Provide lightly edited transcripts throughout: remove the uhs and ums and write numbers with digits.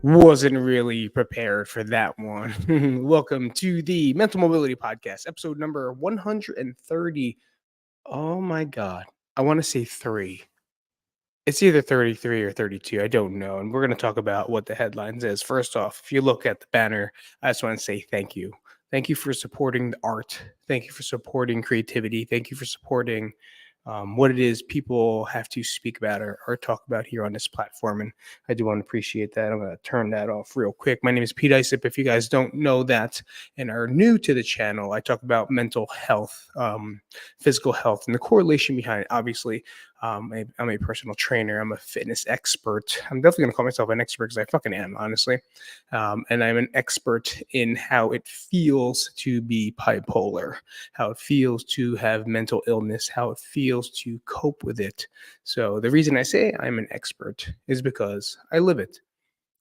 Wasn't really prepared for that one. Welcome to the Mental Mobility Podcast, episode number 130. Oh my God. I want to say three. It's either 33 or 32. I don't know. And we're going to talk about what the headlines is. First off, if you look at the banner, I just want to say thank you. Thank you for supporting the art. Thank you for supporting creativity. Thank you for supporting what it is people have to speak about or talk about here on this platform. And I do want to appreciate that. I'm going to turn that off real quick. My name is Pete Isip. If you guys don't know that and are new to the channel, I talk about mental health, physical health, and the correlation behind it. Obviously, I'm a personal trainer. I'm a fitness expert. I'm definitely going to call myself an expert because I fucking am, honestly. And I'm an expert in how it feels to be bipolar, how it feels to have mental illness, how it feels to cope with it. So the reason I say I'm an expert is because I live it.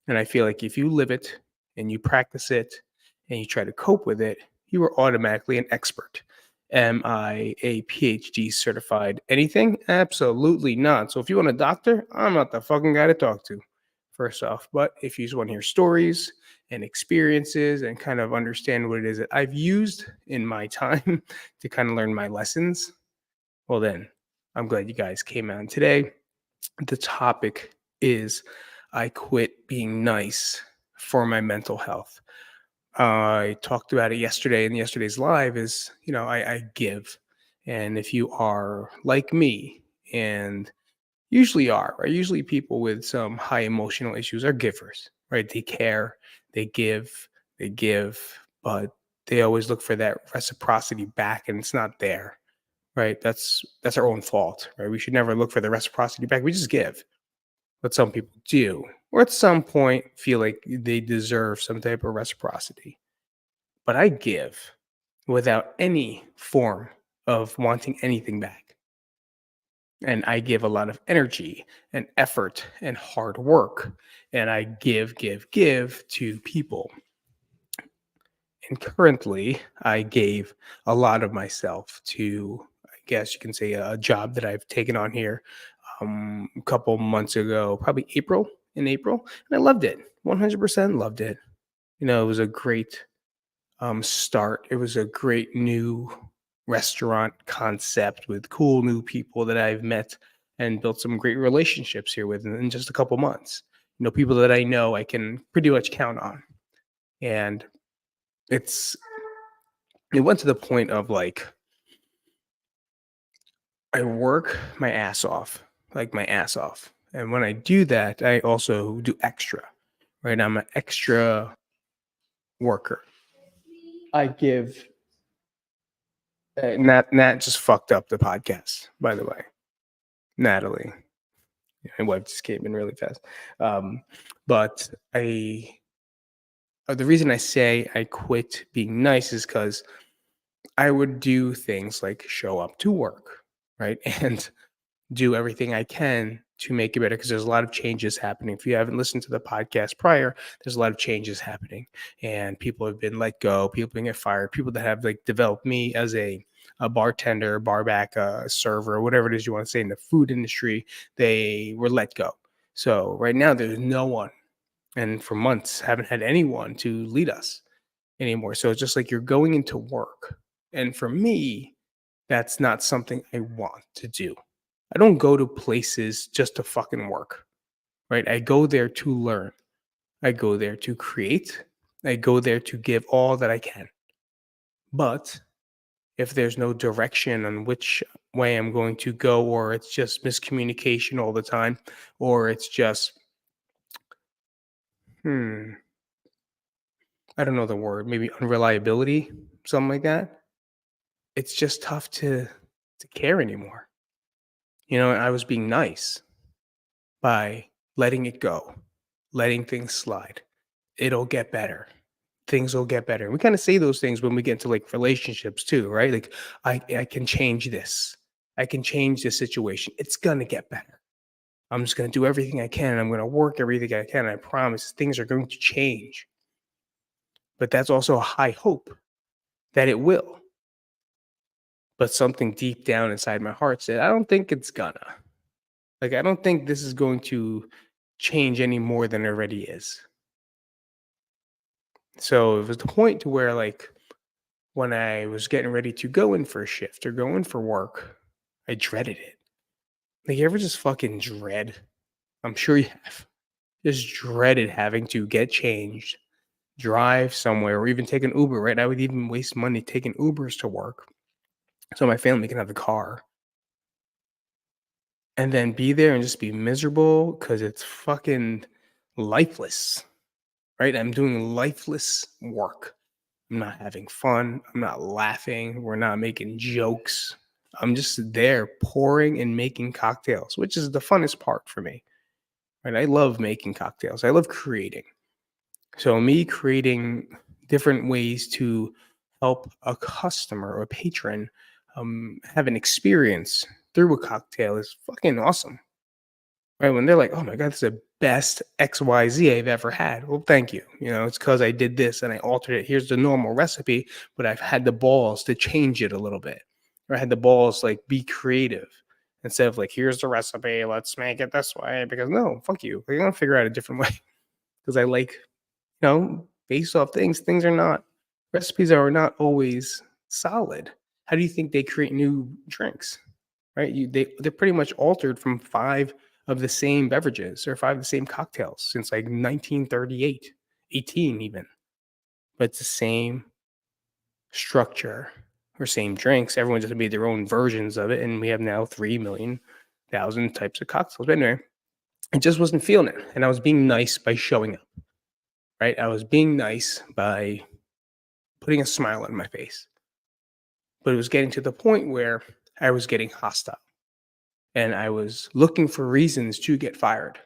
And I feel like if you live it and you practice it and you try to cope with it, you are automatically an expert. Am I a PhD certified anything? Absolutely not. So if you want a doctor, I'm not the fucking guy to talk to, first off. But if you just want to hear stories and experiences and kind of understand what it is that I've used in my time to kind of learn my lessons, well, then I'm glad you guys came out. Today, the topic is I quit being nice for my mental health. I talked about it yesterday in yesterday's live is, I give. And if you are like me, and usually are, right? Usually people with some high emotional issues are givers, right? They care, they give, but they always look for that reciprocity back and it's not there, right? That's our own fault, right? We should never look for the reciprocity back. We just give. But some people do, or at some point feel like they deserve some type of reciprocity. But I give without any form of wanting anything back. And I give a lot of energy and effort and hard work. And I give to people. And currently, I gave a lot of myself to, I guess you can say, a job that I've taken on here a couple months ago, probably in April. And I loved it. 100% loved it. It was a great start. It was a great new restaurant concept with cool new people that I've met and built some great relationships here with in just a couple months. People that I know I can pretty much count on. And it's it went to the point of like I work my ass off, like my ass off. And when I do that, I also do extra, right? I'm an extra worker. I give Nat just fucked up the podcast, by the way. Natalie. My wife just came in really fast. But the reason I say I quit being nice is because I would do things like show up to work, right? And do everything I can to make it better because there's a lot of changes happening. If you haven't listened to the podcast prior, there's a lot of changes happening, and people have been let go, people being get fired, people that have like developed me as a bartender, barback, server, whatever it is you want to say in the food industry, they were let go. So right now there's no one, and for months haven't had anyone to lead us anymore. So it's just like you're going into work, and for me, that's not something I want to do. I don't go to places just to fucking work, right? I go there to learn. I go there to create. I go there to give all that I can. But if there's no direction on which way I'm going to go, or it's just miscommunication all the time, or it's just, I don't know the word, maybe unreliability, something like that, it's just tough to care anymore. I was being nice by letting it go, letting things slide. It'll get better. Things will get better. We kind of say those things when we get into like relationships too, right? Like I can change this. I can change this situation. It's gonna get better. I'm just gonna do everything I can. And I'm gonna work everything I can. And I promise things are going to change. But that's also a high hope that it will. But something deep down inside my heart said, I don't think it's gonna. Like I don't think this is going to change any more than it already is. So it was the point to where, like, when I was getting ready to go in for a shift or go in for work, I dreaded it. Like, you ever just fucking dread? I'm sure you have. Just dreaded having to get changed, drive somewhere, or even take an Uber, right? I would even waste money taking Ubers to work so my family can have the car and then be there and just be miserable because it's fucking lifeless, right? I'm doing lifeless work. I'm not having fun. I'm not laughing. We're not making jokes. I'm just there pouring and making cocktails, which is the funnest part for me. Right? I love making cocktails. I love creating. So me creating different ways to help a customer or a patron have an experience through a cocktail is fucking awesome. Right? When they're like, "Oh my god, this is the best XYZ I've ever had." Well, thank you. It's because I did this and I altered it. Here's the normal recipe, but I've had the balls to change it a little bit. Or I had the balls like be creative instead of like, here's the recipe, let's make it this way. Because no, fuck you. Like, I'm gonna figure out a different way. Because I like, based off things are not recipes are not always solid. How do you think they create new drinks? Right? They're pretty much altered from 5 of the same beverages or 5 of the same cocktails since, like, 1938, 18 even, but it's the same structure or same drinks. Everyone just made their own versions of it, and we have now 3,000,000 types of cocktails. But anyway, I just wasn't feeling it, and I was being nice by showing up, right? I was being nice by putting a smile on my face, but it was getting to the point where I was getting hostile, and I was looking for reasons to get fired.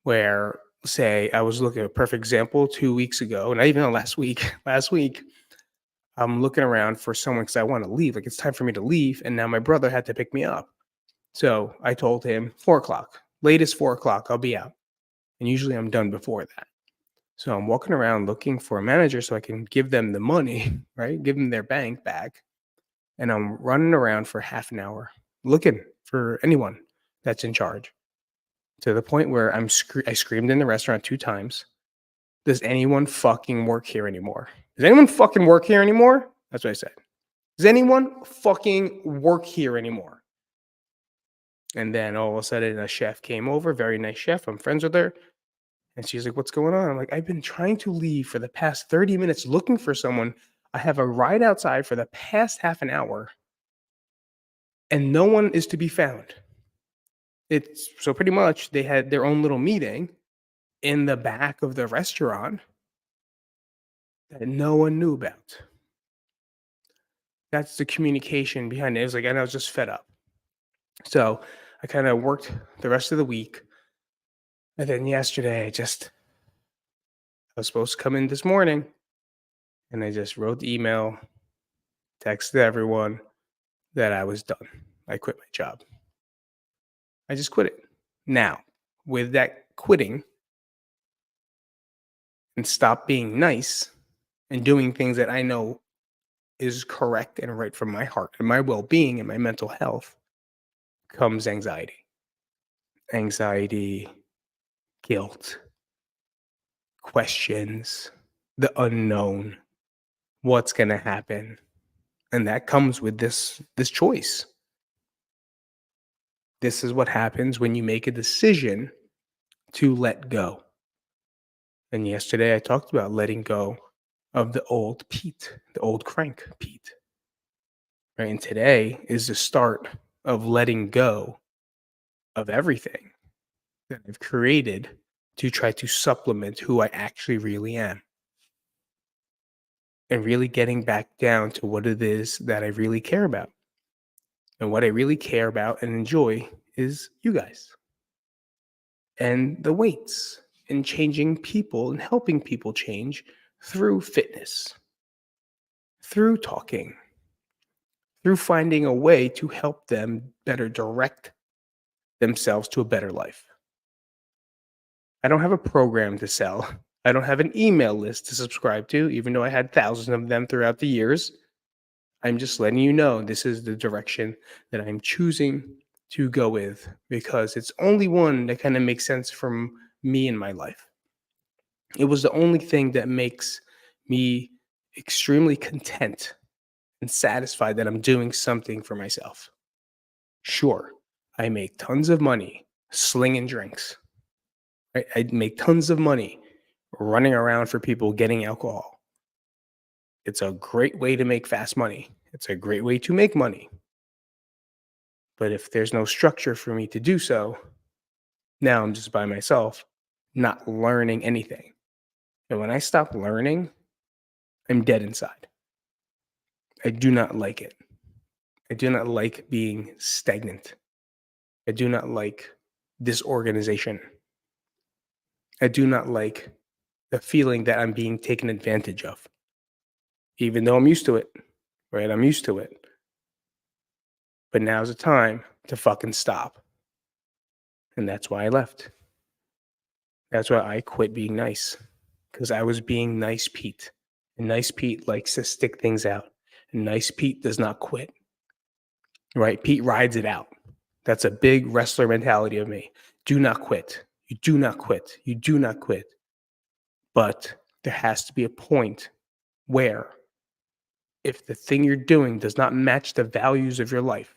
Where, say, I was looking at a perfect example 2 weeks ago, and I even know last week last week, I'm looking around for someone because I wanna leave, like, it's time for me to leave, and now my brother had to pick me up. So, I told him 4 o'clock, latest 4 o'clock, I'll be out, and usually I'm done before that. So, I'm walking around looking for a manager so I can give them the money, right? Give them their bank back, and I'm running around for half an hour looking for anyone that's in charge, to the point where I screamed in the restaurant 2 times. Does anyone fucking work here anymore? Does anyone fucking work here anymore? That's what I said. Does anyone fucking work here anymore? And then all of a sudden, a chef came over, very nice chef. I'm friends with her. And she's like, "What's going on?" I'm like, "I've been trying to leave for the past 30 minutes looking for someone. I have a ride outside for the past half an hour, and no one is to be found." It's so pretty much they had their own little meeting in the back of the restaurant that no one knew about. That's the communication behind it. It was like, and I was just fed up. So I kind of worked the rest of the week. And then yesterday, I was supposed to come in this morning and I just wrote the email, texted everyone that I was done. I quit my job. I just quit it. Now, with that quitting and stop being nice and doing things that I know is correct and right for my heart and my well being and my mental health comes anxiety. Anxiety, guilt, questions, the unknown, what's going to happen. And that comes with this choice. This is what happens when you make a decision to let go. And yesterday I talked about letting go of the old Pete, the old crank Pete. Right? And today is the start of letting go of everything that I've created to try to supplement who I actually really am. And really getting back down to what it is that I really care about. And what I really care about and enjoy is you guys and the weights and changing people and helping people change through fitness, through talking, through finding a way to help them better direct themselves to a better life. I don't have a program to sell. I don't have an email list to subscribe to, even though I had thousands of them throughout the years. I'm just letting you know this is the direction that I'm choosing to go with because it's only one that kind of makes sense from me in my life. It was the only thing that makes me extremely content and satisfied that I'm doing something for myself. Sure, I make tons of money slinging drinks. Right? I make tons of money running around for people getting alcohol. It's a great way to make fast money. It's a great way to make money. But if there's no structure for me to do so, now I'm just by myself, not learning anything. And when I stop learning, I'm dead inside. I do not like it. I do not like being stagnant. I do not like disorganization. I do not like the feeling that I'm being taken advantage of, even though I'm used to it, right? I'm used to it. But now's the time to fucking stop. And that's why I left. That's why I quit being nice, because I was being nice Pete. And nice Pete likes to stick things out. And nice Pete does not quit, right? Pete rides it out. That's a big wrestler mentality of me. Do not quit. You do not quit. You do not quit. But there has to be a point where if the thing you're doing does not match the values of your life,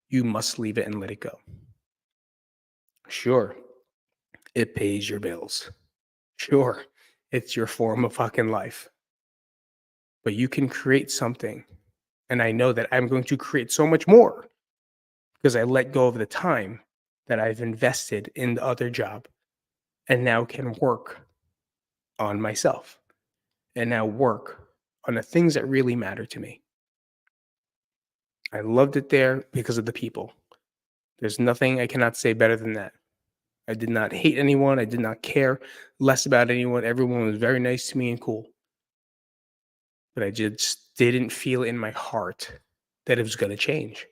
you must leave it and let it go. Sure, it pays your bills. Sure, it's your form of fucking life. But you can create something. And I know that I'm going to create so much more because I let go of the time that I've invested in the other job and now can work on myself and now work on the things that really matter to me. I loved it there because of the people. There's nothing I cannot say better than that. I did not hate anyone. I did not care less about anyone. Everyone was very nice to me and cool. But I just didn't feel in my heart that it was going to change.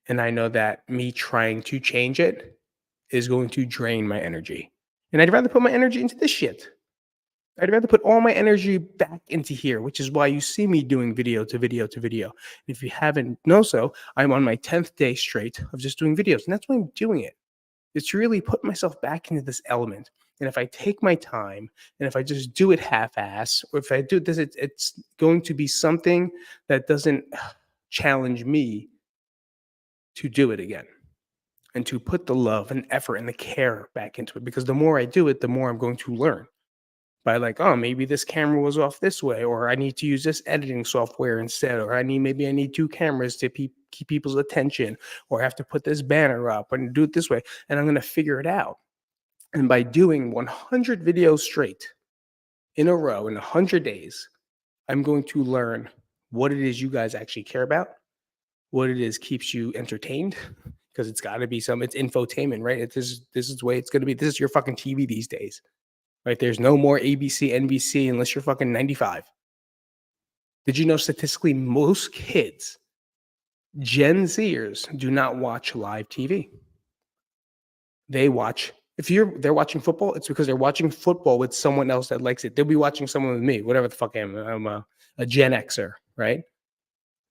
And I know that me trying to change it is going to drain my energy. And I'd rather put my energy into this shit. I'd rather put all my energy back into here, which is why you see me doing video to video to video. If you haven't know so, I'm on my 10th day straight of just doing videos. And that's why I'm doing it. It's to really put myself back into this element. And if I take my time and if I just do it half-ass, or if I do this, it's going to be something that doesn't challenge me to do it again and to put the love and effort and the care back into it. Because the more I do it, the more I'm going to learn by like, oh, maybe this camera was off this way, or I need to use this editing software instead, or maybe I need two cameras to keep people's attention, or I have to put this banner up and do it this way. And I'm going to figure it out. And by doing 100 videos straight in a row in 100 days, I'm going to learn what it is you guys actually care about, what it is keeps you entertained, because it's got to be it's infotainment, right? This is the way it's going to be. This is your fucking TV these days, right? There's no more ABC, NBC unless you're fucking 95. Did you know statistically most kids, Gen Zers, do not watch live TV? They watch, they're watching football, it's because they're watching football with someone else that likes it. They'll be watching someone with me, whatever the fuck I am. I'm a Gen Xer, right?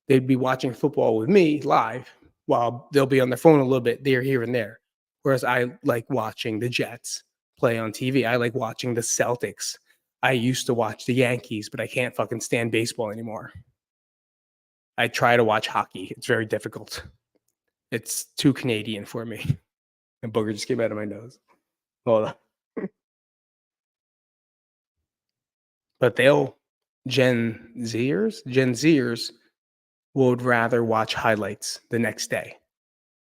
They'd be watching football with me live while they'll be on their phone a little bit there, here, and there. Whereas I like watching the Jets play on TV. I like watching the Celtics. I used to watch the Yankees, but I can't fucking stand baseball anymore. I try to watch hockey. It's very difficult. It's too Canadian for me. And booger just came out of my nose. Hold on. But Gen Zers would rather watch highlights the next day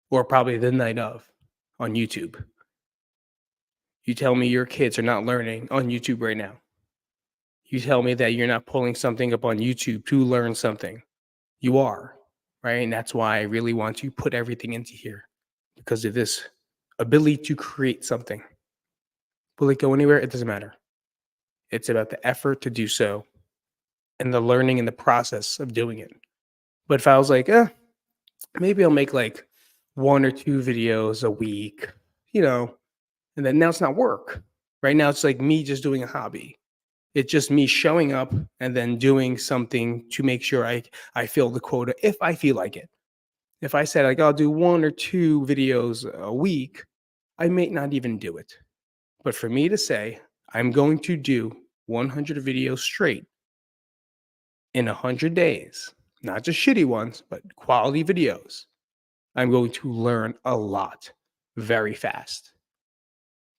or probably the night of on YouTube. You tell me your kids are not learning on YouTube right now. You tell me that you're not pulling something up on YouTube to learn something. You are, right? And that's why I really want to put everything into here because of this ability to create something. Will it go anywhere? It doesn't matter. It's about the effort to do so and the learning and the process of doing it. But if I was like, maybe I'll make like 1 or 2 videos a week, and then now it's not work. Right now it's like me just doing a hobby. It's just me showing up and then doing something to make sure I fill the quota if I feel like it. If I said like I'll do 1 or 2 videos a week, I may not even do it. But for me to say I'm going to do 100 videos straight in 100 days, not just shitty ones, but quality videos. I'm going to learn a lot very fast.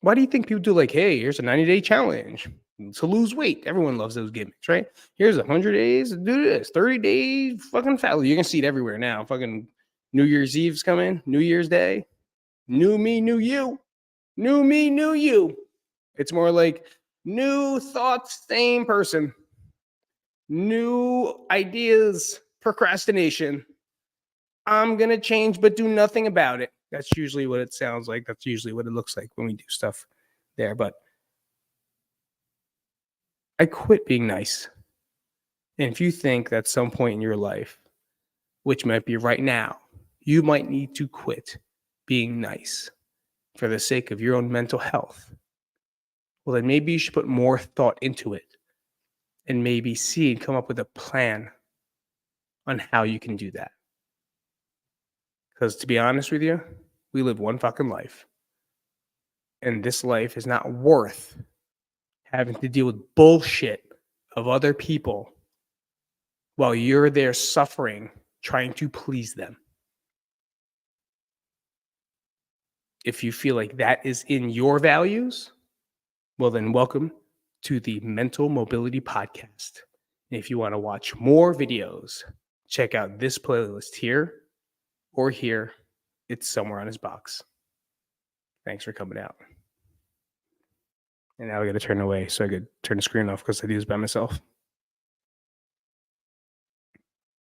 Why do you think people do like, hey, here's a 90-day challenge to lose weight? Everyone loves those gimmicks, right? Here's 100 days to do this, 30 days, fucking fat. You're going to see it everywhere now. Fucking New Year's Eve's coming, New Year's Day. New me, new you. New me, new you. It's more like new thoughts, same person. New ideas, procrastination. I'm going to change, but do nothing about it. That's usually what it sounds like. That's usually what it looks like when we do stuff there. But I quit being nice. And if you think that some point in your life, which might be right now, you might need to quit being nice for the sake of your own mental health, well, then maybe you should put more thought into it and maybe see and come up with a plan on how you can do that. Because to be honest with you, we live one fucking life. And this life is not worth having to deal with bullshit of other people while you're there suffering, trying to please them. If you feel like that is in your values, well, then welcome to the Mental Mobility Podcast. And if you want to watch more videos, check out this playlist here or here. It's somewhere on his box. Thanks for coming out. And now I got to turn away so I could turn the screen off because I do this by myself.